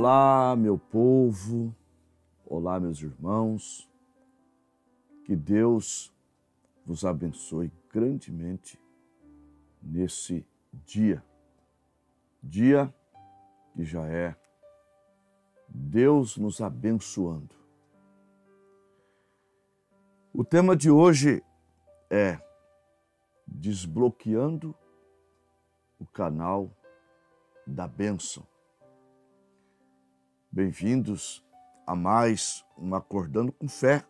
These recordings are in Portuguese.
Olá, meu povo, olá, meus irmãos, que Deus vos abençoe grandemente nesse dia que já é Deus nos abençoando. O tema de hoje é desbloqueando o canal da bênção. Bem-vindos a mais um Acordando com Fé.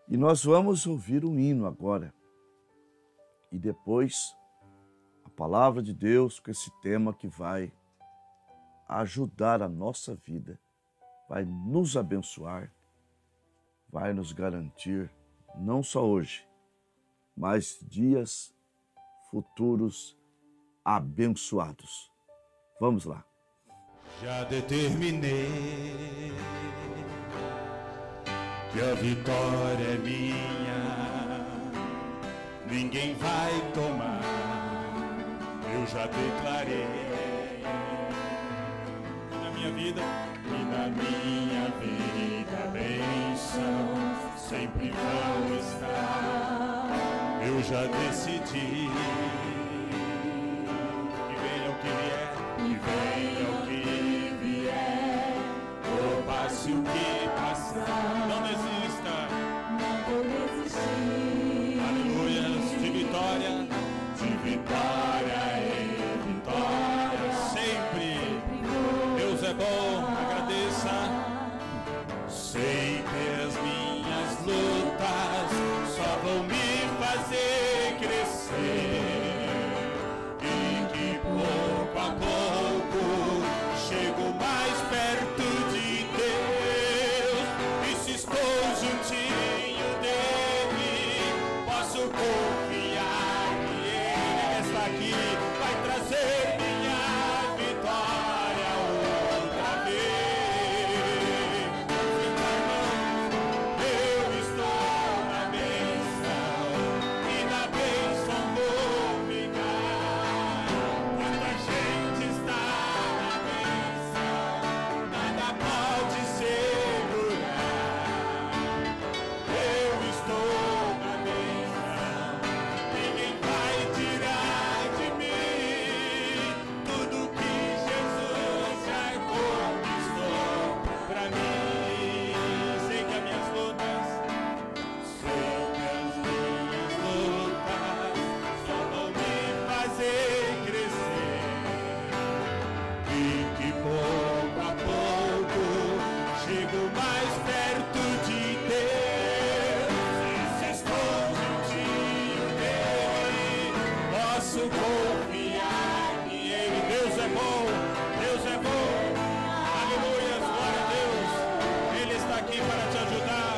E nós vamos ouvir um hino agora. E depois a palavra de Deus com esse tema que vai ajudar a nossa vida, vai nos abençoar, vai nos garantir, não só hoje, mas dias futuros abençoados. Vamos lá. Já determinei que a vitória é minha, ninguém vai tomar, eu já declarei. E na minha vida a bênção sempre vão estar, eu já decidi. Que venha o que vier, que venha o que passe o que passar, não desista, não vou desistir. Aleluias, de vitória em vitória, sempre. Deus é bom, agradeça. Sei que as minhas lutas só vão me fazer crescer. confiar em Ele. Deus é bom, Deus é bom. Aleluia, glória a Deus. Ele está aqui para te ajudar.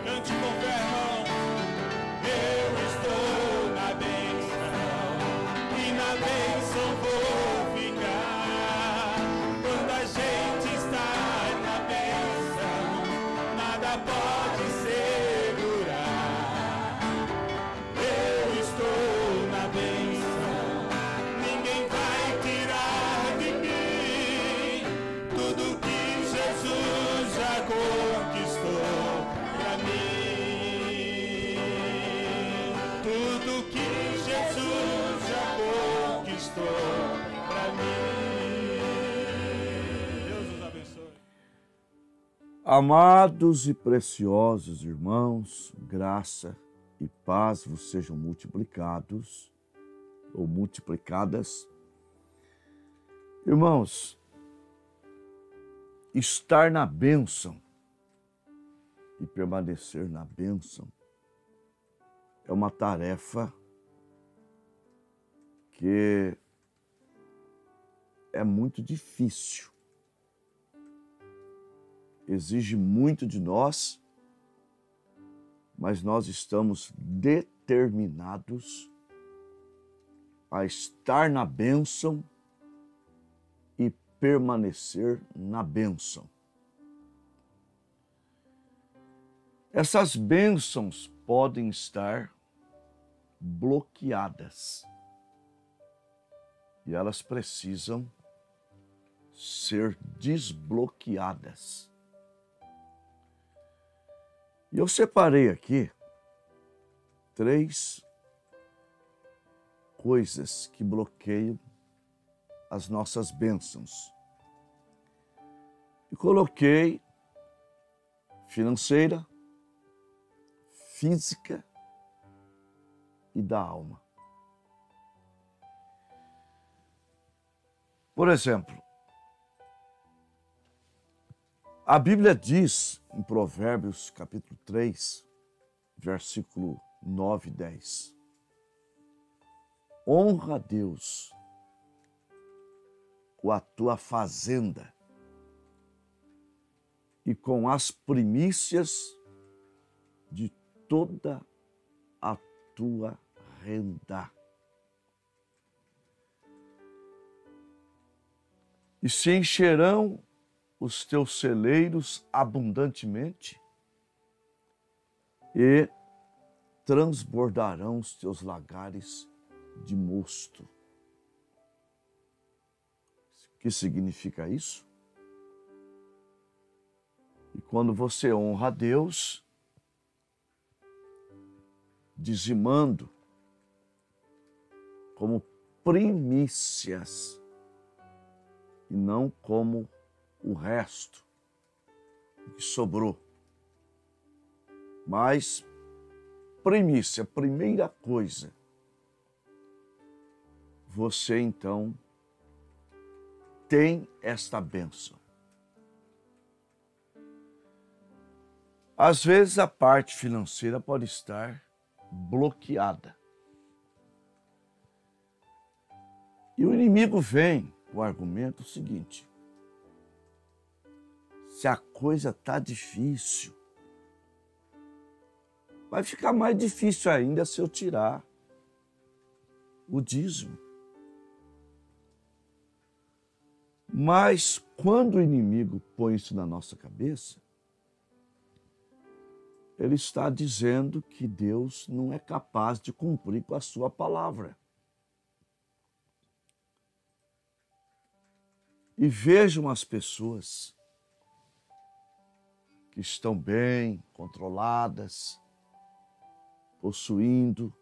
Cante com fé, irmão. Eu estou na bênção e na bênção vou ficar. Quando a gente está na bênção, nada pode segurar. Eu estou na bênção, ninguém vai tirar de mim tudo que Jesus já conquistou pra mim. Tudo que Jesus já conquistou pra mim. Deus nos abençoe. Amados e preciosos irmãos, graça e paz vos sejam multiplicados ou multiplicadas. Irmãos, estar na bênção e permanecer na bênção é uma tarefa que é muito difícil. Exige muito de nós, mas nós estamos determinados a estar na bênção e permanecer na bênção. Essas bênçãos podem estar bloqueadas e elas precisam ser desbloqueadas. E eu separei aqui 3 coisas que bloqueiam as nossas bênçãos. E coloquei financeira, física e da alma. Por exemplo, a Bíblia diz em Provérbios capítulo 3, versículo 9 e 10. Honra a Deus com a tua fazenda e com as primícias de toda a tua renda. E se encherão os teus celeiros abundantemente e transbordarão os teus lagares de mosto. O que significa isso? E quando você honra a Deus, dizimando como primícias e não como o resto que sobrou. Mas primícia, primeira coisa, você então tem esta bênção. Às vezes a parte financeira pode estar bloqueada. E o inimigo vem com o argumento seguinte: se a coisa está difícil, vai ficar mais difícil ainda se eu tirar o dízimo. Mas quando o inimigo põe isso na nossa cabeça, ele está dizendo que Deus não é capaz de cumprir com a sua palavra. E vejam as pessoas que estão bem, controladas, possuindo.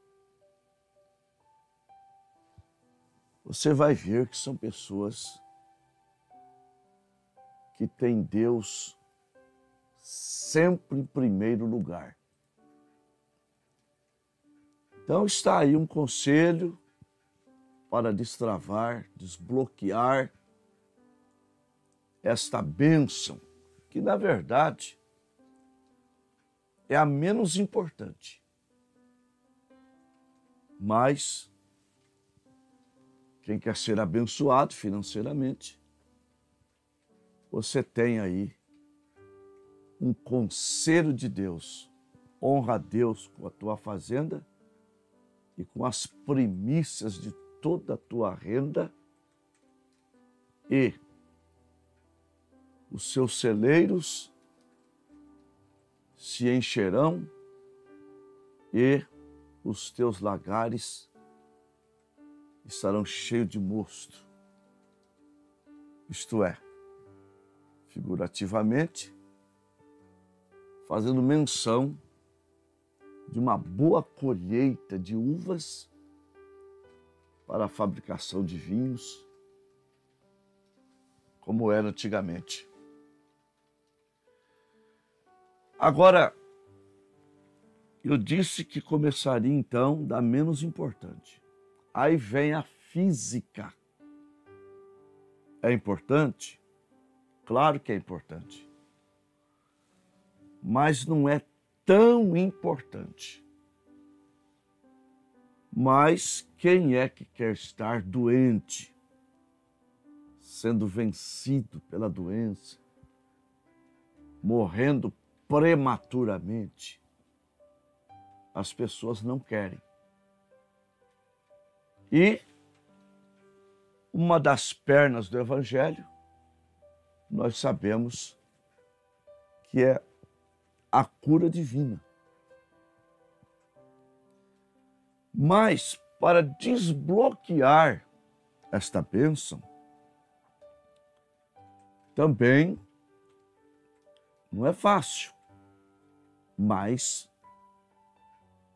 Você vai ver que são pessoas que têm Deus sempre em primeiro lugar. Então está aí um conselho para destravar, desbloquear esta bênção, que na verdade é a menos importante, mas Quem quer ser abençoado financeiramente, você tem aí um conselho de Deus. Honra a Deus com a tua fazenda e com as primícias de toda a tua renda, e os seus celeiros se encherão e os teus lagares estarão cheios de mosto. Isto é, figurativamente, fazendo menção de uma boa colheita de uvas para a fabricação de vinhos, como era antigamente. Agora, eu disse que começaria então da menos importante. Aí vem a física. É importante? Claro que é importante. Mas não é tão importante. Mas quem é que quer estar doente, sendo vencido pela doença, morrendo prematuramente? As pessoas não querem. E uma das pernas do Evangelho, nós sabemos que é a cura divina. Mas para desbloquear esta bênção, também não é fácil, mas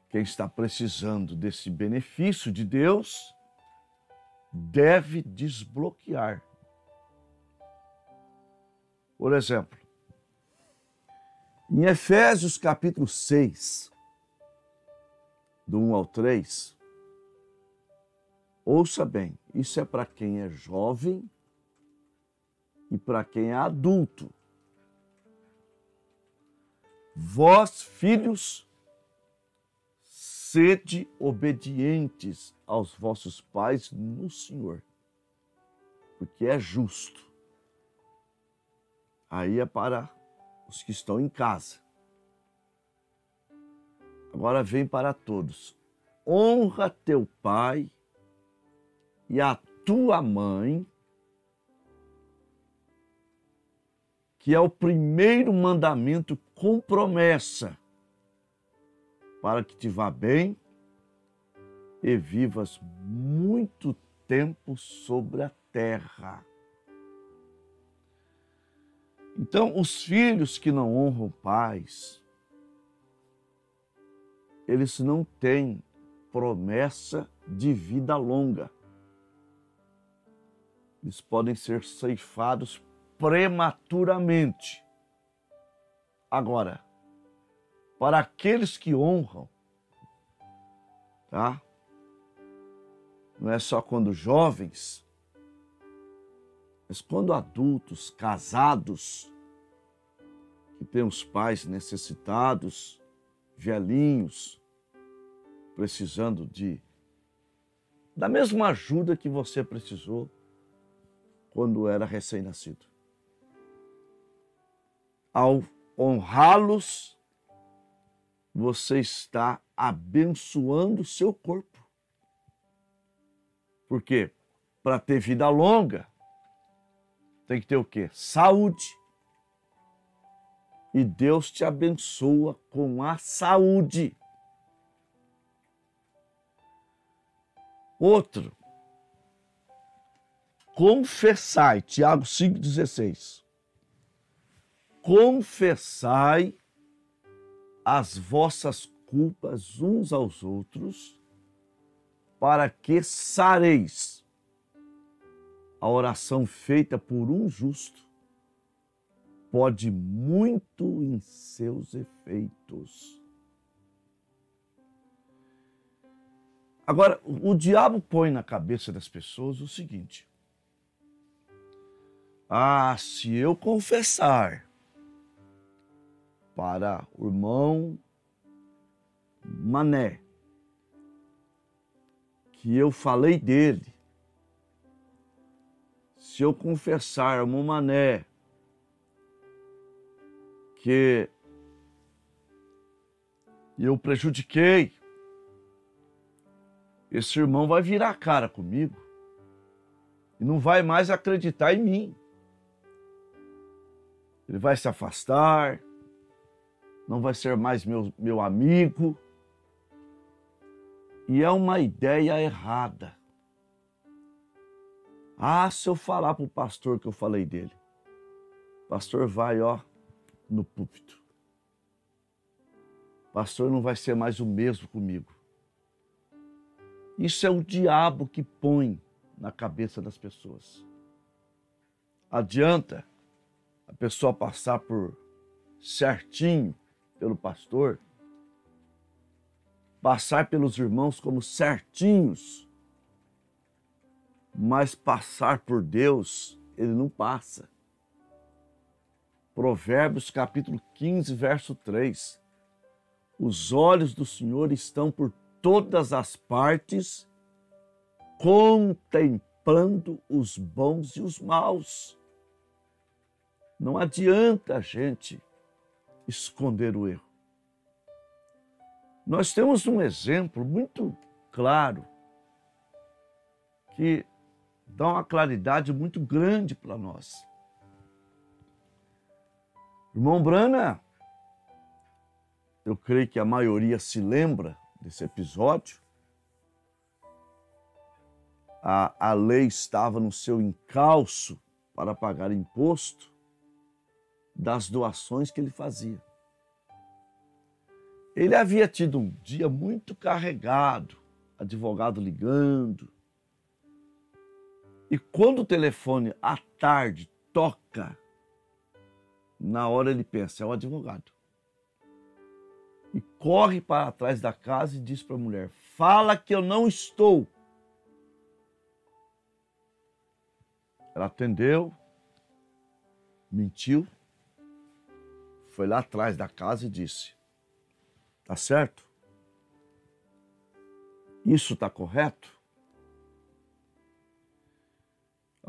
quem está precisando desse benefício de Deus deve desbloquear. Por exemplo, em Efésios capítulo 6, do 1 ao 3, ouça bem, isso é para quem é jovem e para quem é adulto. Vós, filhos, sede obedientes aos vossos pais no Senhor, porque é justo. Aí é para os que estão em casa. Agora vem para todos. Honra teu pai e a tua mãe, que é o primeiro mandamento com promessa, para que te vá bem e vivas muito tempo sobre a terra. Então, os filhos que não honram pais, eles não têm promessa de vida longa. Eles podem ser ceifados prematuramente. Agora, para aqueles que honram, tá? Não é só quando jovens, mas quando adultos, casados, que têm os pais necessitados, velhinhos, precisando da mesma ajuda que você precisou quando era recém-nascido. Ao honrá-los, você está abençoando o seu corpo. Porque para ter vida longa, tem que ter o quê? Saúde. E Deus te abençoa com a saúde. Outro, confessai, Tiago 5,16. Confessai as vossas culpas uns aos outros, para que sareis. A oração feita por um justo pode muito em seus efeitos. Agora, o diabo põe na cabeça das pessoas o seguinte: se eu confessar para o irmão Mané que eu falei dele, se eu confessar, irmão Mané, que eu prejudiquei, esse irmão vai virar a cara comigo e não vai mais acreditar em mim. Ele vai se afastar, não vai ser mais meu amigo. E é uma ideia errada. Ah, se eu falar para o pastor que eu falei dele, o pastor vai, no púlpito. O pastor não vai ser mais o mesmo comigo. Isso é o diabo que põe na cabeça das pessoas. Adianta a pessoa passar por certinho pelo pastor, passar pelos irmãos como certinhos, mas passar por Deus, ele não passa. Provérbios capítulo 15, verso 3. Os olhos do Senhor estão por todas as partes, contemplando os bons e os maus. Não adianta a gente esconder o erro. Nós temos um exemplo muito claro que dá uma claridade muito grande para nós. Irmão Brana, eu creio que a maioria se lembra desse episódio. A lei estava no seu encalço para pagar imposto das doações que ele fazia. Ele havia tido um dia muito carregado, advogado ligando. E quando o telefone à tarde toca, na hora ele pensa, é o advogado. E corre para trás da casa e diz para a mulher, fala que eu não estou. Ela atendeu, mentiu, foi lá atrás da casa e disse, tá certo? Isso está correto?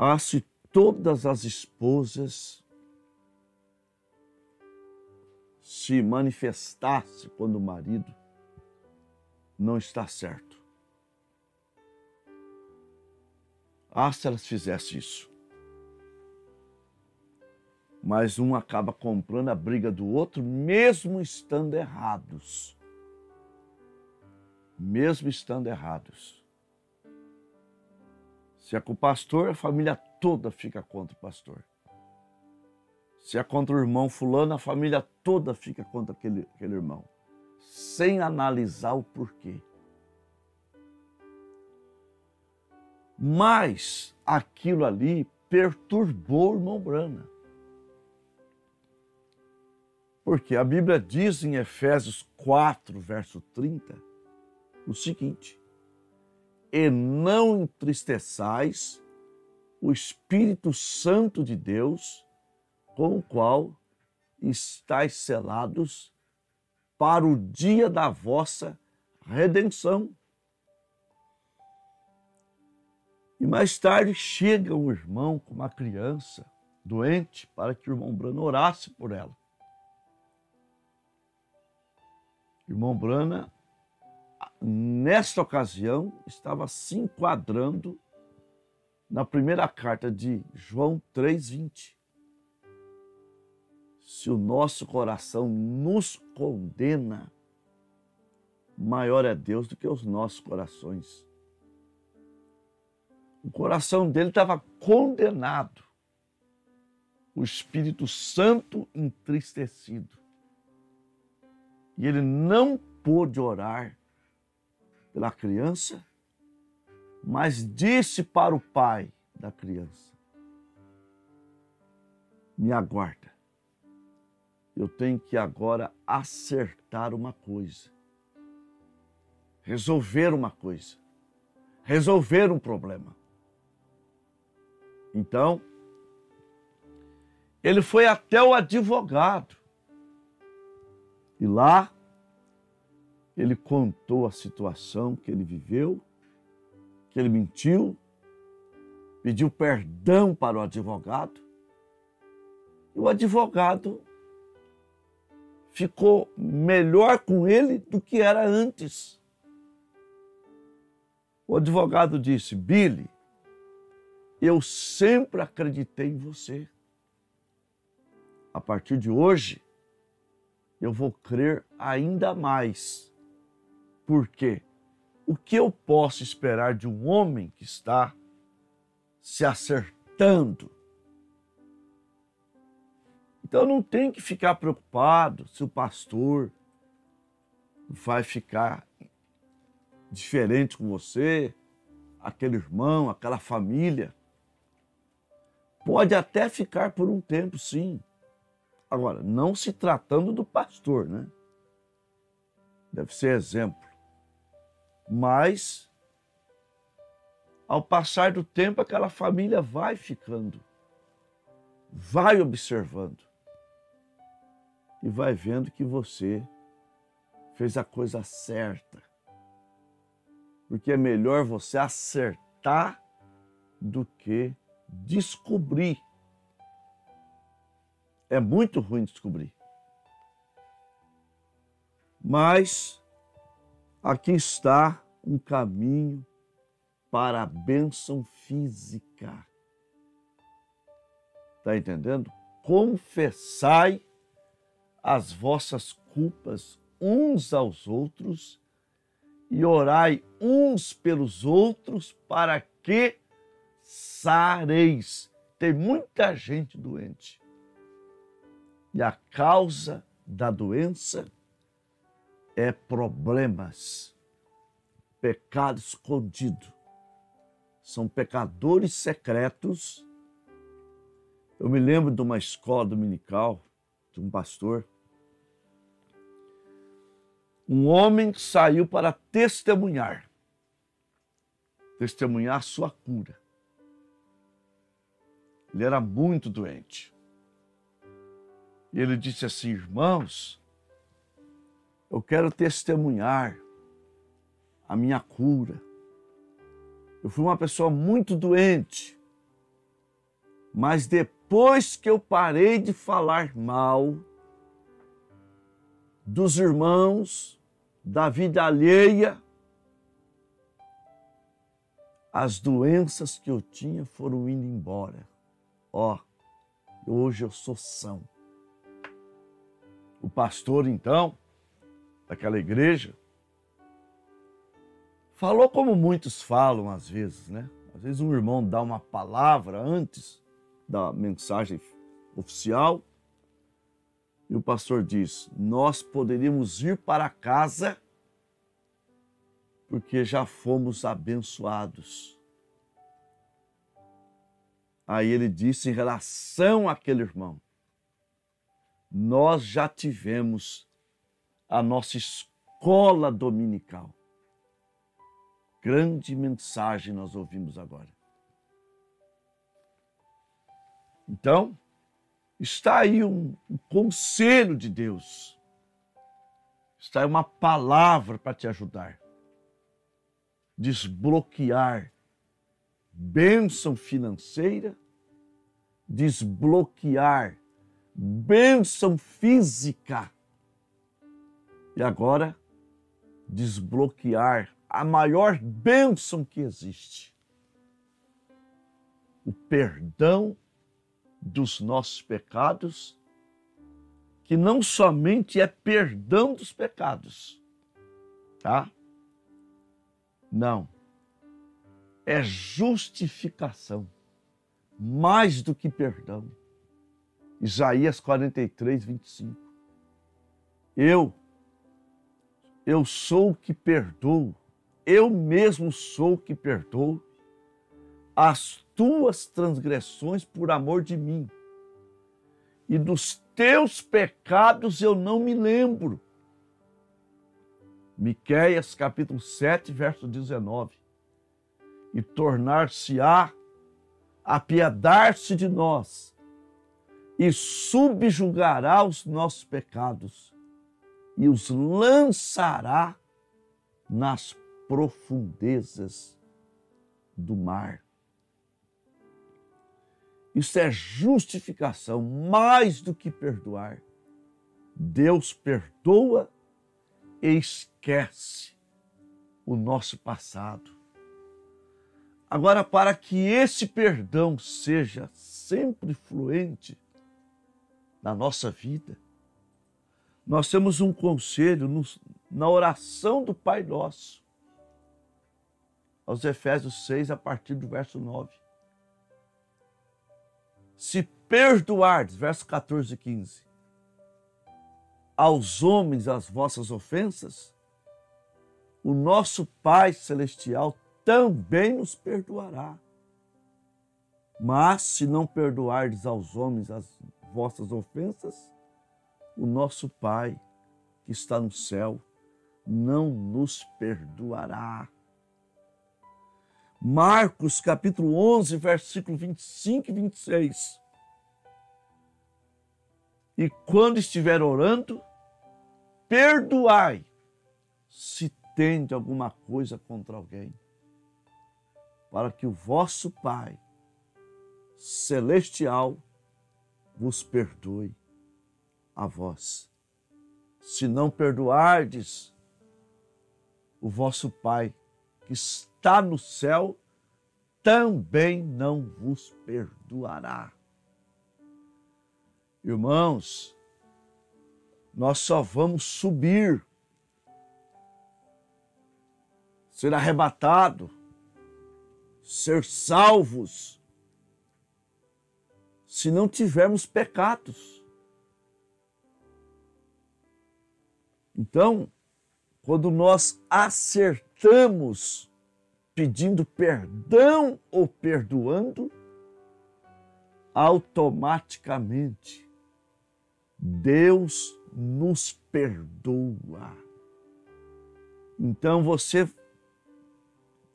Ah, se todas as esposas se manifestassem quando o marido não está certo. Ah, se elas fizessem isso. Mas um acaba comprando a briga do outro, mesmo estando errados. Mesmo estando errados. Se é com o pastor, a família toda fica contra o pastor. Se é contra o irmão fulano, a família toda fica contra aquele irmão. Sem analisar o porquê. Mas aquilo ali perturbou o irmão Brana. Porque a Bíblia diz em Efésios 4, verso 30, o seguinte, e não entristeçais o Espírito Santo de Deus, com o qual estáis selados para o dia da vossa redenção. E mais tarde chega um irmão com uma criança doente para que o irmão Brana orasse por ela. O irmão Brana, nesta ocasião, estava se enquadrando na primeira carta de João 3,20. Se o nosso coração nos condena, maior é Deus do que os nossos corações. O coração dele estava condenado. O Espírito Santo entristecido. E ele não pôde orar pela criança, mas disse para o pai da criança, me aguarda. Eu tenho que agora acertar uma coisa. Resolver uma coisa. Resolver um problema. Então, ele foi até o advogado. E lá, ele contou a situação que ele viveu, que ele mentiu, pediu perdão para o advogado, e o advogado ficou melhor com ele do que era antes. O advogado disse: Billy, eu sempre acreditei em você. A partir de hoje, eu vou crer ainda mais. Por quê? O que eu posso esperar de um homem que está se acertando? Então não tem que ficar preocupado se o pastor vai ficar diferente com você, aquele irmão, aquela família. Pode até ficar por um tempo, sim. Agora, não se tratando do pastor, né? Deve ser exemplo. Mas, ao passar do tempo, aquela família vai ficando, vai observando e vai vendo que você fez a coisa certa. Porque é melhor você acertar do que descobrir. É muito ruim descobrir. Mas aqui está um caminho para a bênção física. Está entendendo? Confessai as vossas culpas uns aos outros e orai uns pelos outros para que sareis. Tem muita gente doente. E a causa da doença é problemas, pecado escondido. São pecadores secretos. Eu me lembro de uma escola dominical, de um pastor. Um homem saiu para testemunhar sua cura. Ele era muito doente. E ele disse assim: irmãos, eu quero testemunhar a minha cura. Eu fui uma pessoa muito doente, mas depois que eu parei de falar mal dos irmãos, da vida alheia, as doenças que eu tinha foram indo embora. Hoje eu sou são. O pastor, então, daquela igreja, falou como muitos falam às vezes, né? Às vezes um irmão dá uma palavra antes da mensagem oficial e o pastor diz: nós poderíamos ir para casa porque já fomos abençoados. Aí ele disse em relação àquele irmão: nós já tivemos a nossa escola dominical. Grande mensagem nós ouvimos agora. Então, está aí um conselho de Deus. Está aí uma palavra para te ajudar. Desbloquear bênção financeira, desbloquear bênção física e agora desbloquear a maior bênção que existe, o perdão dos nossos pecados, que não somente é perdão dos pecados, tá? Não, é justificação, mais do que perdão. Isaías 43, 25. Eu sou o que perdoo, eu mesmo sou o que perdoo as tuas transgressões por amor de mim. E dos teus pecados eu não me lembro. Miqueias capítulo 7, verso 19. E tornar-se-á, apiedar-se de nós, e subjugará os nossos pecados, e os lançará nas profundezas do mar. Isso é justificação, mais do que perdoar. Deus perdoa e esquece o nosso passado. Agora, para que esse perdão seja sempre fluente na nossa vida, nós temos um conselho na oração do Pai Nosso, aos Efésios 6, a partir do verso 9. Se perdoardes, verso 14 e 15, aos homens as vossas ofensas, o nosso Pai Celestial também nos perdoará. Mas se não perdoardes aos homens as vossas ofensas, o nosso Pai que está no céu não nos perdoará. Marcos capítulo 11, versículo 25 e 26. E quando estiver orando, perdoai se tende alguma coisa contra alguém, para que o vosso Pai Celestial vos perdoe a vós. Se não perdoardes, o vosso Pai que está no céu também não vos perdoará. Irmãos, nós só vamos subir, ser arrebatado, ser salvos, se não tivermos pecados. Então, quando nós acertamos pedindo perdão ou perdoando, automaticamente Deus nos perdoa. Então você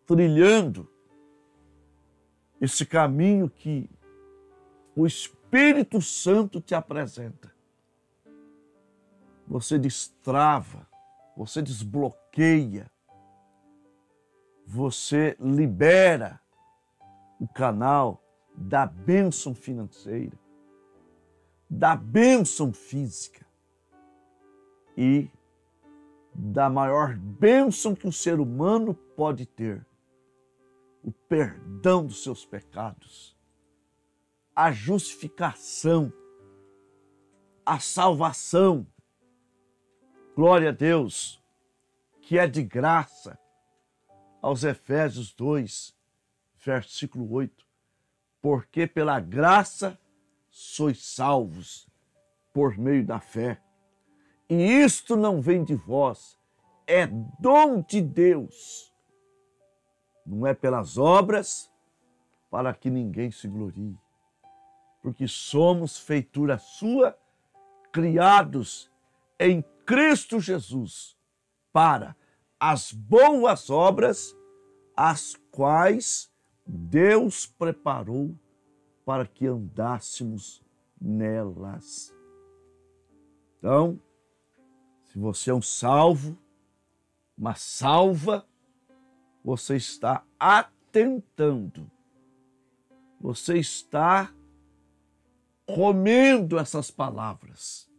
trilhando esse caminho que o Espírito Santo te apresenta, você destrava, você desbloqueia, você libera o canal da bênção financeira, da bênção física e da maior bênção que o ser humano pode ter, o perdão dos seus pecados, a justificação, a salvação. Glória a Deus, que é de graça, aos Efésios 2, versículo 8. Porque pela graça sois salvos por meio da fé. E isto não vem de vós, é dom de Deus. Não é pelas obras, para que ninguém se glorie. Porque somos feitura sua, criados em Cristo Jesus, para as boas obras, as quais Deus preparou para que andássemos nelas. Então, se você é um salvo, uma salva, você está atentando, você está comendo essas palavras,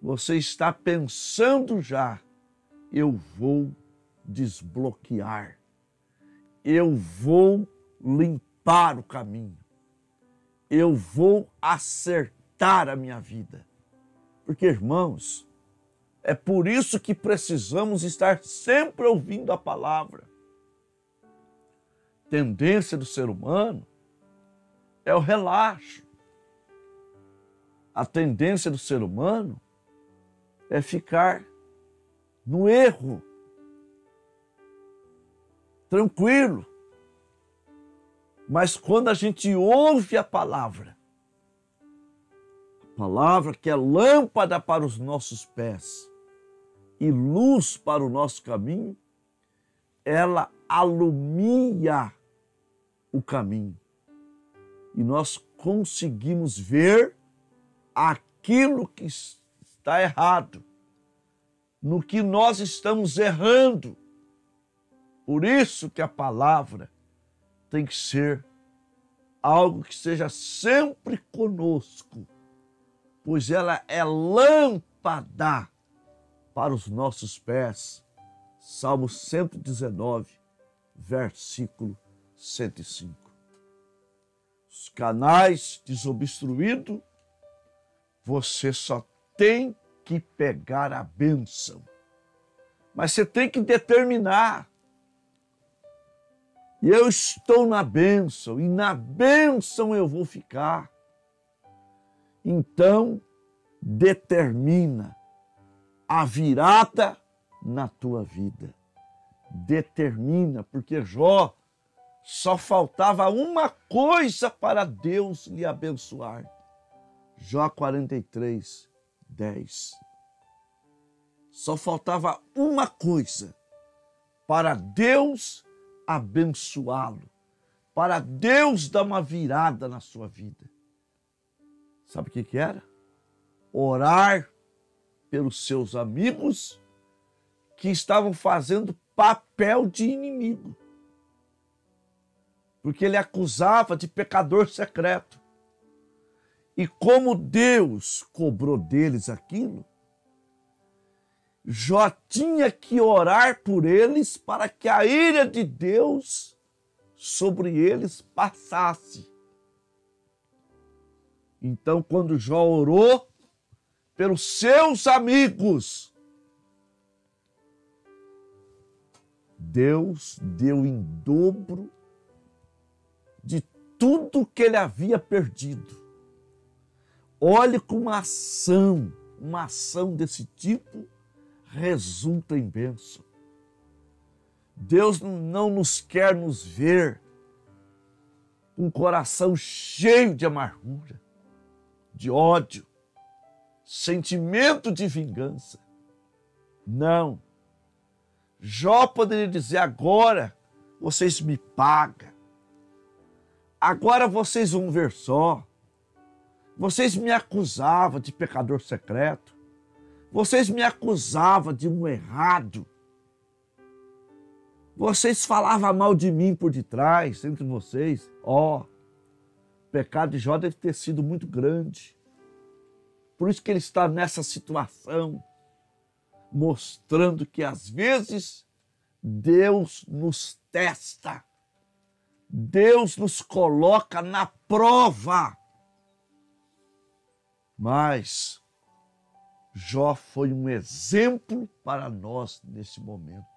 você está pensando já, eu vou desbloquear, eu vou limpar o caminho, eu vou acertar a minha vida. Porque, irmãos, é por isso que precisamos estar sempre ouvindo a palavra. Tendência do ser humano é o relaxo. A tendência do ser humano é ficar no erro, tranquilo. Mas quando a gente ouve a palavra que é lâmpada para os nossos pés e luz para o nosso caminho, ela alumia o caminho. E nós conseguimos ver aquilo que está errado, no que nós estamos errando. Por isso que a palavra tem que ser algo que seja sempre conosco, pois ela é lâmpada para os nossos pés. Salmo 119, versículo 105. Os canais desobstruídos, você só tem que pegar a bênção. Mas você tem que determinar. Eu estou na bênção e na bênção eu vou ficar. Então, determina a virada na tua vida. Determina, porque Jó só faltava uma coisa para Deus lhe abençoar. Jó 43, 10. Só faltava uma coisa para Deus abençoá-lo, para Deus dar uma virada na sua vida. Sabe o que era? Orar pelos seus amigos que estavam fazendo papel de inimigo. Porque ele acusava de pecador secreto. E como Deus cobrou deles aquilo, Jó tinha que orar por eles para que a ira de Deus sobre eles passasse. Então, quando Jó orou pelos seus amigos, Deus deu em dobro de tudo que ele havia perdido. Olhe como uma ação desse tipo resulta em bênção. Deus não nos quer nos ver com um coração cheio de amargura, de ódio, sentimento de vingança. Não. Jó poderia dizer: agora vocês me pagam. Agora vocês vão ver só. Vocês me acusavam de pecador secreto. Vocês me acusavam de um errado. Vocês falavam mal de mim por detrás, entre vocês. O pecado de Jó deve ter sido muito grande. Por isso que ele está nessa situação, mostrando que às vezes Deus nos testa. Deus nos coloca na prova. Mas Jó foi um exemplo para nós nesse momento.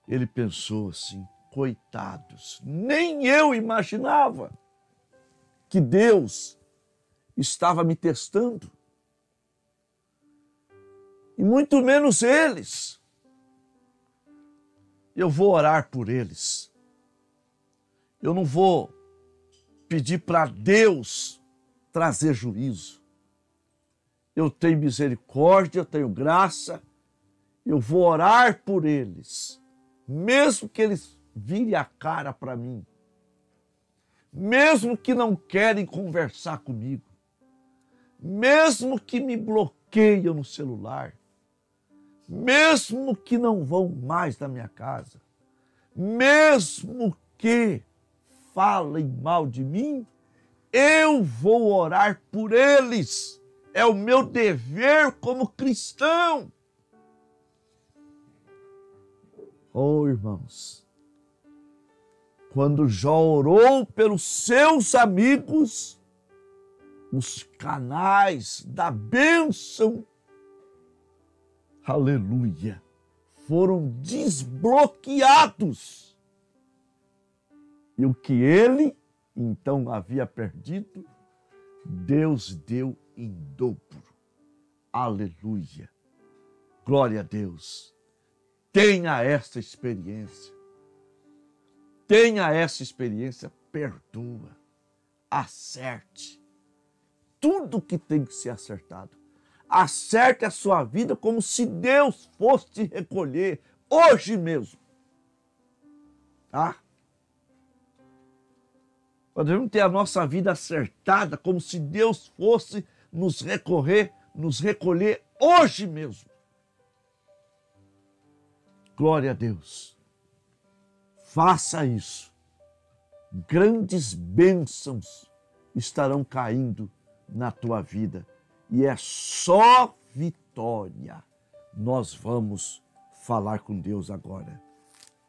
Ele pensou assim: coitados, nem eu imaginava que Deus estava me testando. E muito menos eles. Eu vou orar por eles. Eu não vou pedir para Deus trazer juízo. Eu tenho misericórdia, eu tenho graça. Eu vou orar por eles. Mesmo que eles virem a cara para mim. Mesmo que não querem conversar comigo. Mesmo que me bloqueiam no celular. Mesmo que não vão mais na minha casa. Mesmo que falem mal de mim, eu vou orar por eles. É o meu dever como cristão. Oh, irmãos, quando Jó orou pelos seus amigos, os canais da bênção, aleluia, foram desbloqueados. E o que ele então havia perdido, Deus deu em dobro. Aleluia. Glória a Deus. Tenha essa experiência. Tenha essa experiência, perdoa, acerte. Tudo que tem que ser acertado. Acerte a sua vida como se Deus fosse te recolher hoje mesmo. Tá? Nós devemos ter a nossa vida acertada como se Deus fosse nos recolher hoje mesmo. Glória a Deus. Faça isso. grandes bênçãos estarão caindo na tua vida. E é só vitória. Nós vamos falar com Deus agora.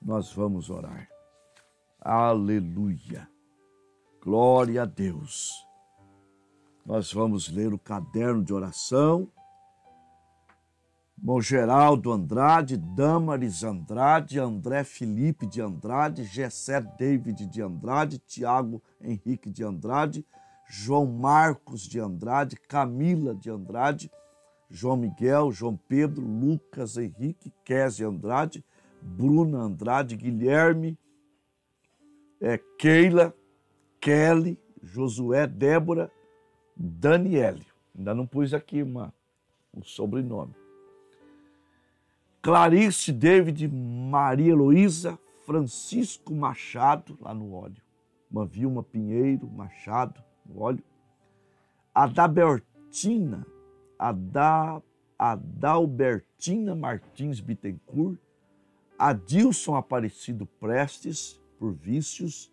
Nós vamos orar. Aleluia. Glória a Deus. Nós vamos ler o caderno de oração. Irmão Geraldo Andrade, Damaris Andrade, André Felipe de Andrade, Gessé David de Andrade, Tiago Henrique de Andrade, João Marcos de Andrade, Camila de Andrade, João Miguel, João Pedro, Lucas Henrique, Kézia Andrade, Bruna Andrade, Guilherme, Keila, Kelly, Josué, Débora, Daniele. Ainda não pus aqui o sobrenome. Clarice, David, Maria Heloísa, Francisco Machado, lá no óleo. Vilma Pinheiro Machado, no óleo. Adalbertina Martins Bittencourt. Adilson Aparecido Prestes, por vícios.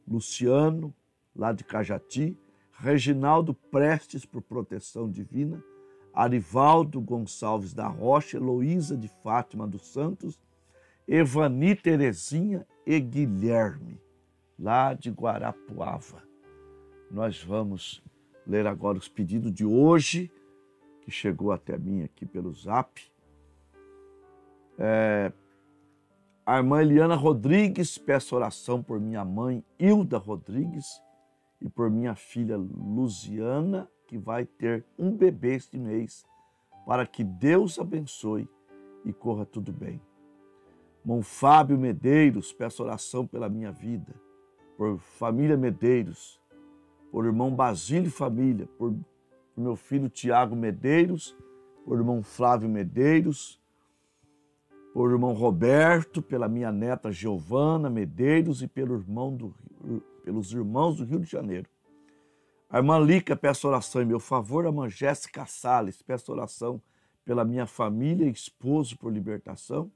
Luciano, lá de Cajati. Reginaldo Prestes, por proteção divina. Arivaldo Gonçalves da Rocha, Heloísa de Fátima dos Santos, Evani Terezinha e Guilherme, lá de Guarapuava. Nós vamos ler agora os pedidos de hoje, que chegou até mim aqui pelo Zap. A irmã Eliana Rodrigues, peço oração por minha mãe Hilda Rodrigues e por minha filha Luziana, que vai ter um bebê este mês, para que Deus abençoe e corra tudo bem. Irmão Fábio Medeiros, peço oração pela minha vida, por família Medeiros, por irmão Basílio e família, por meu filho Tiago Medeiros, por irmão Flávio Medeiros, por irmão Roberto, pela minha neta Giovana Medeiros e pelos irmãos do Rio de Janeiro. A irmã Lica, peço oração em meu favor. A irmã Jéssica Salles, peço oração pela minha família e esposo por libertação.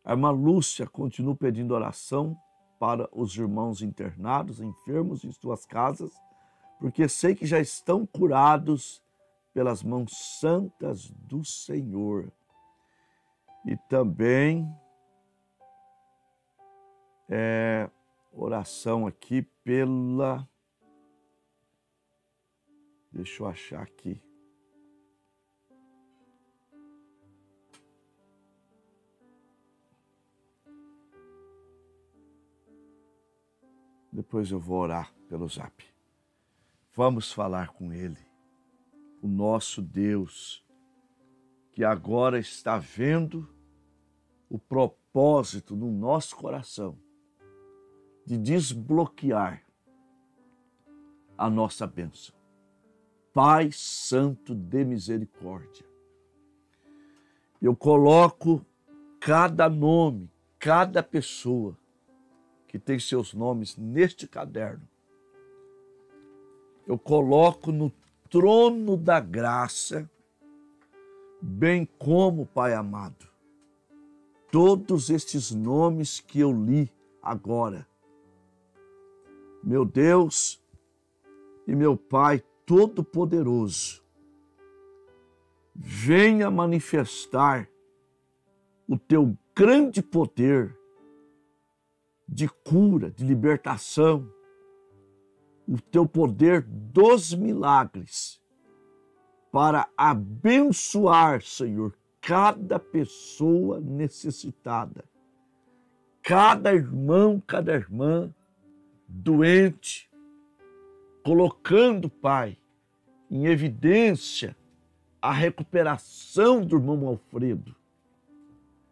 A irmã Lúcia, continuo pedindo oração para os irmãos internados, enfermos em suas casas, porque sei que já estão curados pelas mãos santas do Senhor. E também oração aqui pela... Deixa eu achar aqui. Depois eu vou orar pelo Zap. Vamos falar com Ele, o nosso Deus, que agora está vendo o propósito no nosso coração de desbloquear a nossa bênção. Pai Santo de misericórdia, eu coloco cada nome, cada pessoa que tem seus nomes neste caderno, eu coloco no trono da graça, bem como, Pai amado, todos estes nomes que eu li agora. Meu Deus e meu Pai Todo-Poderoso, venha manifestar o teu grande poder de cura, de libertação, o teu poder dos milagres, para abençoar, Senhor, cada pessoa necessitada, cada irmão, cada irmã doente, colocando, Pai, em evidência a recuperação do irmão Alfredo,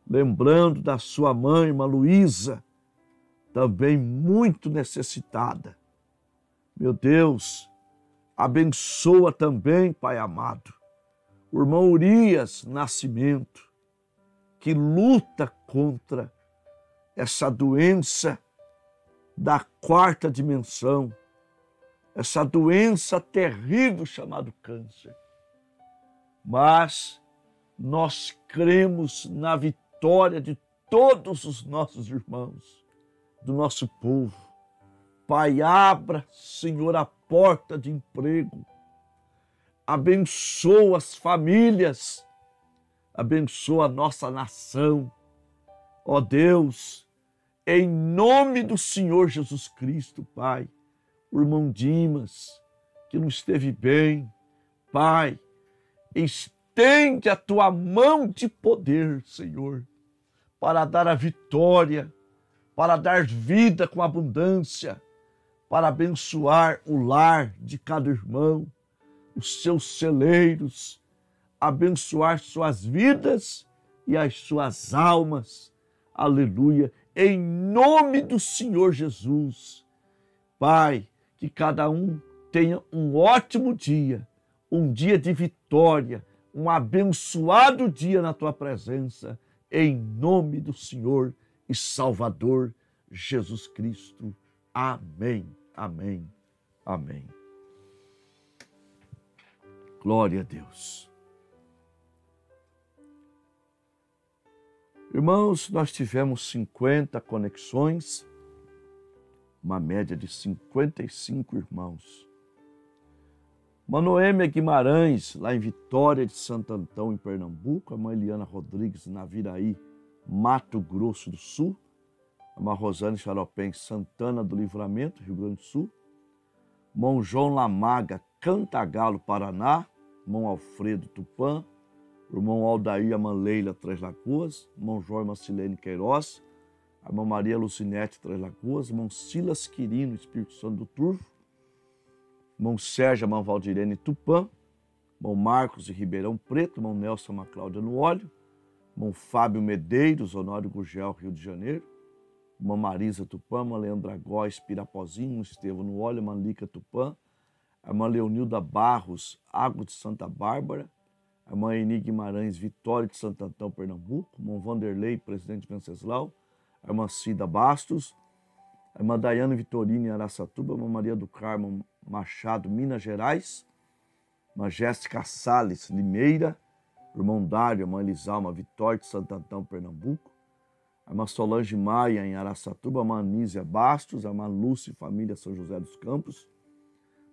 lembrando da sua mãe, irmã Luísa, também muito necessitada. Meu Deus, abençoa também, Pai amado, o irmão Urias Nascimento, que luta contra essa doença da quarta dimensão, essa doença terrível chamada câncer. Mas nós cremos na vitória de todos os nossos irmãos, do nosso povo, Pai, abra, Senhor, a porta de emprego. Abençoa as famílias. Abençoa a nossa nação. Ó Deus, em nome do Senhor Jesus Cristo, Pai, o irmão Dimas, que não esteve bem, Pai, estende a tua mão de poder, Senhor, para dar a vitória, para dar vida com abundância, para abençoar o lar de cada irmão, os seus celeiros, abençoar suas vidas e as suas almas. Aleluia. Em nome do Senhor Jesus. Pai, que cada um tenha um ótimo dia, um dia de vitória, um abençoado dia na tua presença, em nome do Senhor e Salvador Jesus Cristo. Amém, amém, amém. Glória a Deus. Irmãos, nós tivemos 50 conexões, uma média de 55 irmãos. Manoêmia Guimarães, lá em Vitória de Santo Antão, em Pernambuco. A mãe Eliana Rodrigues, na Viraí, Mato Grosso do Sul. A mãe Rosane Charopem, Santana do Livramento, Rio Grande do Sul. Mão João Lamaga, Cantagalo, Paraná. Mão Alfredo, Tupã. Irmão Aldair, a mãe Leila, Três Lagoas. Mão João Marcilene Queiroz. A mãe Maria Lucinete, Três Lagoas. Mão Silas Quirino, Espírito Santo do Turvo. Mão Sérgio, a mãe Valdirene, Tupã. Mão Marcos de Ribeirão Preto. Mão Nelson, a mãe Cláudia no Óleo. Mão Fábio Medeiros, Honório Gurgel, Rio de Janeiro. Mão Marisa Tupã. Mão Leandra Góes, Pirapozinho. Mão Estevão no Óleo. Mão Lica Tupã. A mãe Leonilda Barros, Água de Santa Bárbara. A mãe Eni Guimarães, Vitória de Santo Antão, Pernambuco. Mão Vanderlei, Presidente Venceslau. A irmã Cida Bastos. A irmã Daiane Vitorino, em Araçatuba. A irmã Maria do Carmo Machado, Minas Gerais. A irmã Jéssica Salles, Limeira. O irmão Dário, a irmã Elisalma, Vitória de Santo Antão, Pernambuco. A irmã Solange Maia, em Araçatuba. A irmã Anísia Bastos. A irmã Lúcia, família São José dos Campos.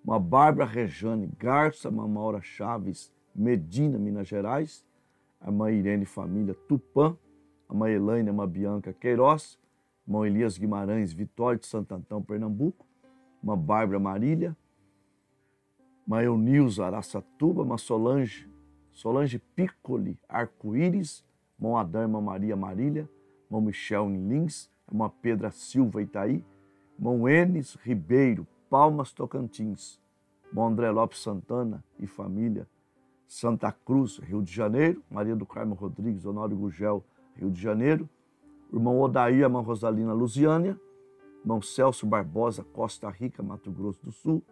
Uma Bárbara Rejane Garça, uma Maura Chaves, Medina, Minas Gerais. A irmã Irene, família Tupã. A irmã Elaine, a irmã Bianca Queiroz. A irmã Elias Guimarães, Vitória de Santo Antão, Pernambuco. A irmã Bárbara Marília. A irmã Eunilza, Araçatuba. A irmã Solange Piccoli, Arco-Íris. A irmã Adão, a irmã Maria Marília. A irmã Michel em Lins. A irmã Pedra Silva, Itaí. A irmã Enes Ribeiro, Palmas, Tocantins. Bom André Lopes Santana e família, Santa Cruz, Rio de Janeiro. Maria do Carmo Rodrigues, Honório Gurgel, Rio de Janeiro. Irmão Odair, irmã Rosalina Lusiânia. Irmão Celso Barbosa, Costa Rica, Mato Grosso do Sul.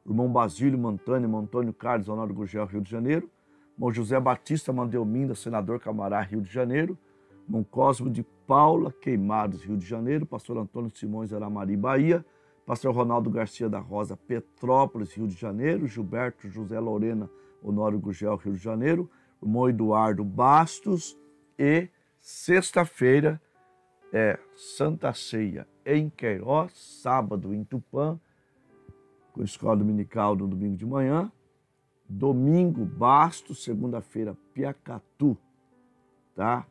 Irmão Basílio Montânia, irmão Antônio Carlos, Honório Gurgel, Rio de Janeiro. Irmão José Batista Mandelminda, senador Camará, Rio de Janeiro. Irmão Cosmo de Paula Queimados, Rio de Janeiro. Pastor Antônio Simões, Aramari, Bahia. Pastor Ronaldo Garcia da Rosa, Petrópolis, Rio de Janeiro. Gilberto José Lorena, Honório Gurgel, Rio de Janeiro. Irmão Eduardo Bastos. E sexta-feira é Santa Ceia em Queiroz, sábado em Tupã, com escola dominical no domingo de manhã. Domingo, Bastos, segunda-feira, Piacatu. Tá?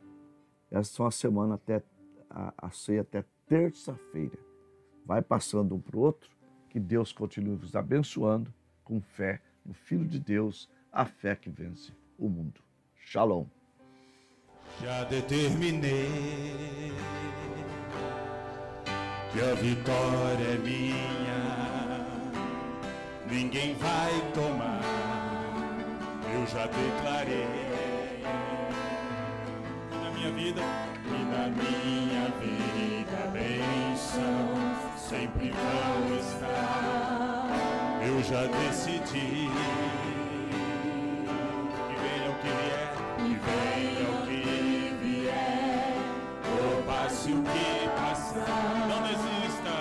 Essas são a semana até a ceia até terça-feira. Vai passando um para o outro, que Deus continue vos abençoando com fé no Filho de Deus, a fé que vence o mundo. Shalom. Já determinei que a vitória é minha, ninguém vai tomar, eu já declarei. E na minha vida, bênção sempre vão estar. Eu já decidi que venha o que vier, ou passe o que passar. Não desista,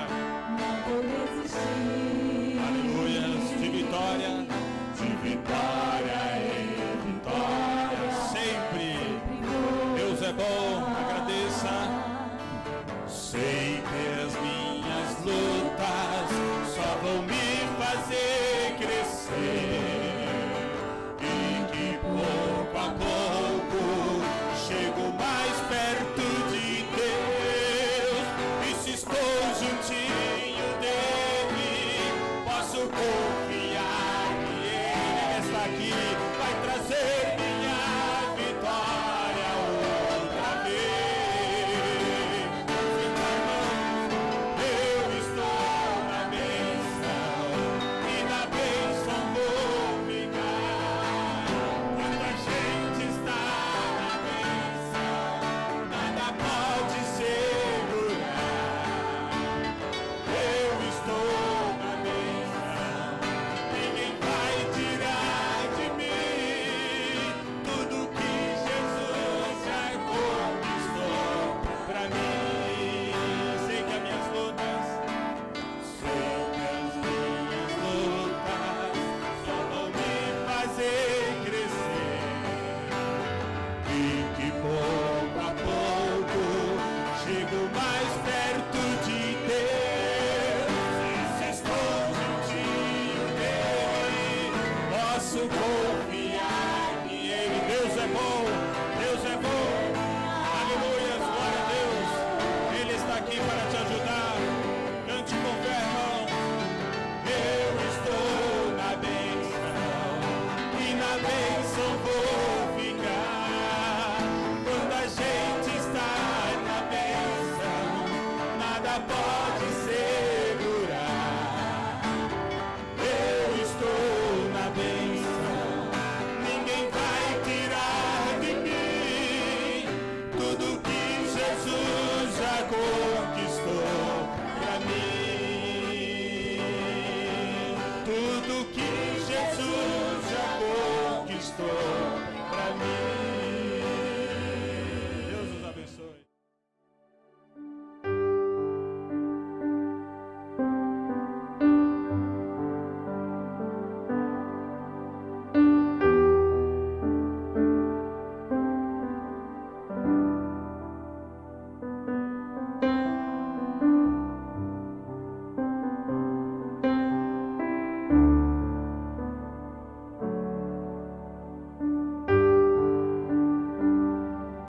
Não vou resistir. aleluia, de vitória em vitória, sempre. Deus é bom, agradeça. Sei que as minhas lutas confiar em Ele. Deus é bom, Deus é bom. Aleluia, glória a Deus. Ele está aqui para te ajudar. Cante com fé, irmão. Eu estou na bênção e na bênção vou ficar. Quando a gente está na bênção, nada pode segurar. Eu estou na bênção, ninguém vai tirar de mim tudo que Jesus já conquistou pra mim. Tudo que Jesus já conquistou